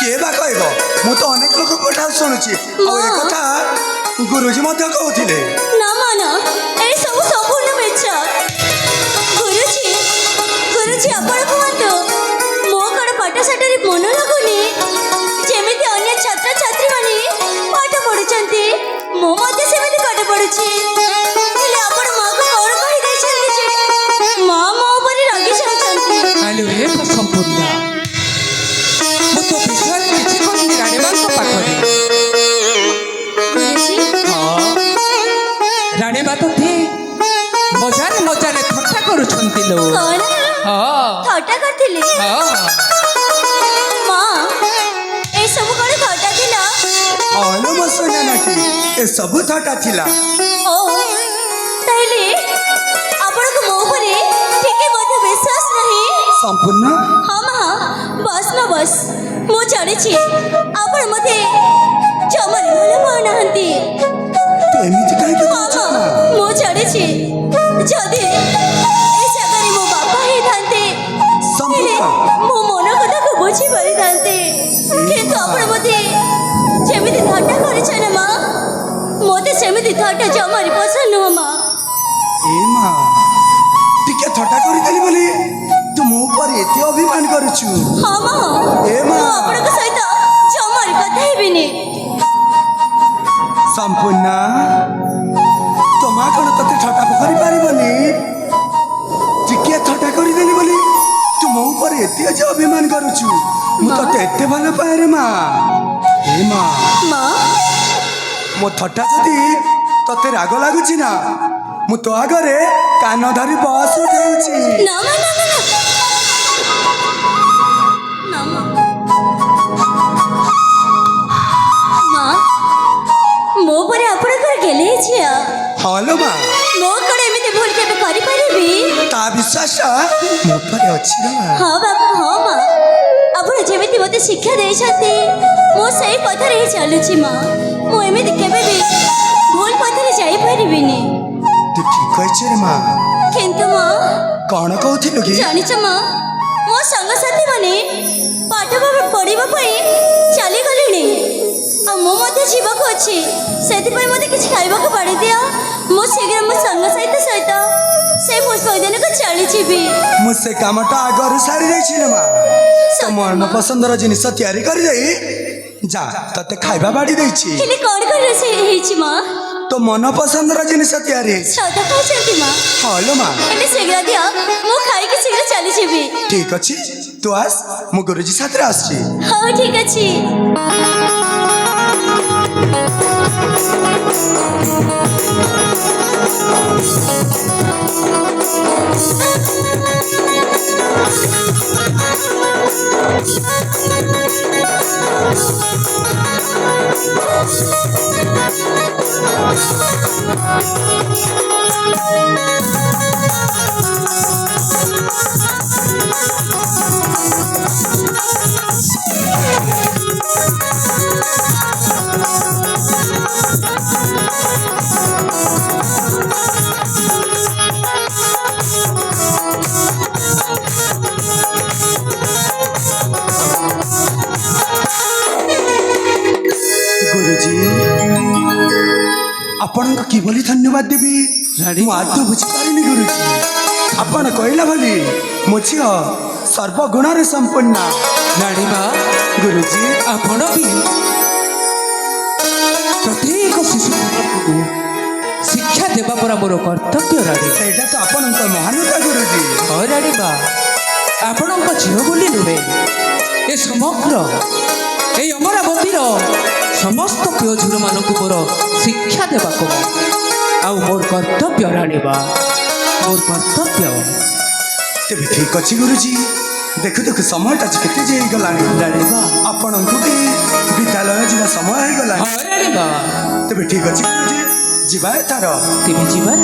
କିଏ ବା କହିବ? ମୁଁ ତ ଅନେକ ଲୋକଙ୍କ ଠାରୁ ଶୁଣୁଛି ଆଉ ଏ କଥା ଗୁରୁଜୀ ମଧ୍ୟ କହୁଥିଲେ। ନା ମା ନା, ଏ ସବୁ ସମ୍ପୂର୍ଣ୍ଣ ମିଛ। ଗୁରୁଜୀ ଗୁରୁଜୀ ଆପଣ କୁହନ୍ତୁ, ମୋ କଣ ପାଠଶାଠରେ ମନ ଲାଗୁନି? ଯେମିତି ଅନ୍ୟ ଛାତ୍ରଛାତ୍ରୀମାନେ ପାଠ ପଢୁଛନ୍ତି, ମୁଁ ମଧ୍ୟ ସେମିତି ପାଠ ପଢୁଛି। ହେଲେ ଆପଣ ମାଆକୁ କଣ କହିଦେଇଛନ୍ତି ଯେ ମା ମୋ ଉପରେ ରାଗି ଯାଉଛନ୍ତି? ଆଲୋ ଏ ସମ୍ପୂର୍ଣ୍ଣ, ମୁଁ ତୋ ବିଷୟରେ କିଛି କହିନି ରାଣୀମାଙ୍କ ପାଖରେ। ଗୁରୁଜୀ ରାଣୀମା ତୋତେ ମଜାରେ ମଜାରେ ଥଟ୍ଟା କରୁଛନ୍ତି ଲୋ। କଣ ଥଟ୍ଟା କରିଥିଲି? ମା, ଏସବୁ କଣ ଥଟ୍ଟା ଥିଲା? ଅଲୋ ମୋ ସୁନା ନାଟି, ଏସବୁ ଥଟ୍ଟା ଥିଲା। ଓ ତାହେଲେ ଆପଣଙ୍କୁ ମୋ ଉପରେ ଟିକେ ମଧ୍ୟ ବିଶ୍ୱାସ ନାହିଁ? ସମ୍ପୂର୍ଣ୍ଣ ହଁ ମା, ବସ୍ ମା ବସ୍। ମୁଁ ଜାଣିଛି ଆପଣ ମୋତେ ଜମାରୁ ଭଲ ପାଉନାହାନ୍ତି। ତୁ ଏମିତି କାହିଁକି ହଁ କହୁଛୁ ମା, ମା? ମୁଁ ଜାଣିଛି ଯଦି ଏ ଜାଗାରେ ମୋ ବାପା ହେଇଥାନ୍ତେ ହେଲେ ମୋ ମନ କଥାକୁ ବୁଝି ପାରିଥାନ୍ତେ। କିନ୍ତୁ ଆପଣ ମୋତେ ଯେମିତି ଥଟ୍ଟା କରିଛ ନା ମା, ମୋତେ ସେମିତି ଥଟ୍ଟା ଜମାରୁ ପସନ୍ଦ ନୁହଁ ମା। ଏ ମା, ଟିକେ ଥଟ୍ଟା କରିଦେଲି ବୋଲି ତୁ ମୋ ଉପରେ ଏତେ ଅଭିମାନ କରୁଛୁ? ହଁ ମା, ଏ ମା। ମୁଁ ଆପଣଙ୍କ ସହିତ ଜମାରୁ କଥା ହେବିନି। ସମ୍ପୂର୍ଣ୍ଣ, ତୋ ମା କଣ ତତେ ଥଟ୍ଟା କରିପାରିବନି? ଟିକେ ଥଟ୍ଟା କରିଦେଲି ବୋଲି ତୁ ମୋ ଉପରେ ଏତେ ଯେ ଅଭିମାନ କରୁଛୁ? ମୁଁ ତତେ ଏତେ ଭଲ ପାଏ ରେ ମା। ଏ ମା, ମା ମୋ ଥଟ୍ଟା ଯଦି ତତେ ରାଗ ଲାଗୁଛି ନା, ମୁଁ ତୋ ଆଗରେ କାନ ଧରି ବସ୍ ଉଠେଉଛି। ନା ମା ନା ନା ନା ମା। ମା, ମୋ ଉପରେ ଆପଣଙ୍କର ଗେଲେ ହେଇଛି? ହଁ ଲୋ ମା, ମୁଁ କଣ ଏମିତି ଭୁଲ କେବେ କରିପାରିବି? ତା ବିଶ୍ୱାସ ମୋ ଉପରେ ଅଛି ରେ ମା। ହଁ ବାପା, ହଁ ମା, ଆପଣ ଯେମିତି ମୋତେ ଶିକ୍ଷା ଦେଇଛନ୍ତି ମୁଁ ସେଇ ପଥରେ ହିଁ ଚାଲୁଛି ମା। ମୁଁ ଏମିତି କେବେ ବି ଭୁଲ ପଥରେ ଯାଇପାରିବିନି। ତୁ ଠିକ କହିଛୁ ରେ ମା। କିନ୍ତୁ ମା, କଣ କହୁଥିଲୁ କି? ଜାଣିଛ ମା, ମୋ ସାଙ୍ଗସାଥୀ ମାନେ ପାଠ ପଢିବା ପାଇଁ ଚାଲିଗଲେଣି ଆଉ ମୁଁ ମଧ୍ୟ ଯିବାକୁ ଅଛି। ସେଥିପାଇଁ ମୋତେ କିଛି ଖାଇବାକୁ ବାଡ଼ି ଦିଅ। ମୁଁ ଶୀଘ୍ର ମୋ ସାଙ୍ଗ ସହିତ ସେଇ ପୁଷ୍ପୋଦ୍ୟାନକୁ ଚାଲିଯିବି। ମୁଁ ସେ କାମଟା ଆଗରୁ ସାରି ଦେଇଛି ରେ ମା। ତୋ ମନ ପସନ୍ଦର ଜିନିଷ ତିଆରି କରିଦେଇ ଯା, ତତେ ଖାଇବା ବାଡ଼ି ଦେଇଛି। ହେଲେ କଣ କଣ ରୋଷେଇ ହେଇଛି ମା? ତୋ ମନ ପସନ୍ଦର ଜିନିଷ ତିଆରି ହେଇଛି। ସଦା ଖାଇଛନ୍ତି ମା? ହଁ ଲୋ ମା। ହେଲେ ଶୀଘ୍ର ଦିଅ, ମୁଁ ଖାଇକି ଶୀଘ୍ର ଚାଲିଯିବି। ଠିକ ଅଛି, ତୁ ଆସ, ମୁଁ ଗୁରୁଜୀ ସାଥିରେ ଆସୁଛି। ହଉ ଠିକ ଅଛି। ଗୁରୁଜୀ, ଆପଣଙ୍କୁ କିଭଳି ଧନ୍ୟବାଦ ଦେବି ରାଣୀ ମୁଁ ଆଦୌ ବୁଝିପାରିନି ଗୁରୁଜୀ। ଆପଣ କହିଲା ଭଳି ମୋ ଝିଅ ସର୍ବଗୁଣରେ ସମ୍ପୂର୍ଣ୍ଣ। ରାଣୀମା, ଗୁରୁଜୀ, ଆପଣ ବି ପ୍ରତ୍ୟେକ ଶିଶୁମାନଙ୍କୁ ଶିକ୍ଷା ଦେବା ପରା ମୋର କର୍ତ୍ତବ୍ୟ ରାଣୀ। ସେଇଟା ତ ଆପଣଙ୍କ ମହାନତା ଗୁରୁଜୀ। ହଁ ରାଣୀମା, ଆପଣଙ୍କ ଝିଅ ବୋଲି ନୁହେଁ, ଏ ସମଗ୍ର এই ଅମରାବତୀର ସମସ୍ତ ପୁଅ ଝିଅମାନଙ୍କୁ ମୋର ଶିକ୍ଷା ଦେବାକୁ ଆଉ ମୋର କର୍ତ୍ତବ୍ୟ ରାଣୀମା, ମୋର କର୍ତ୍ତବ୍ୟ। ତେବେ ଠିକ ଅଛି ଗୁରୁଜୀ, ଦେଖୁ ଦେଖୁ ସମୟଟା କେତେ ଯେ ହେଇଗଲାଣି। ରାଣୀମା, ଆପଣଙ୍କୁ ବି ବିଦ୍ୟାଳୟ ଯିବା ସମୟ ହେଇଗଲାଣି। ହଁ ରାଣୀମା, ତେବେ ଠିକ ଅଛି ଗୁରୁଜୀ, ଯିବା ଏଥର। ତେବେ ଯିବା।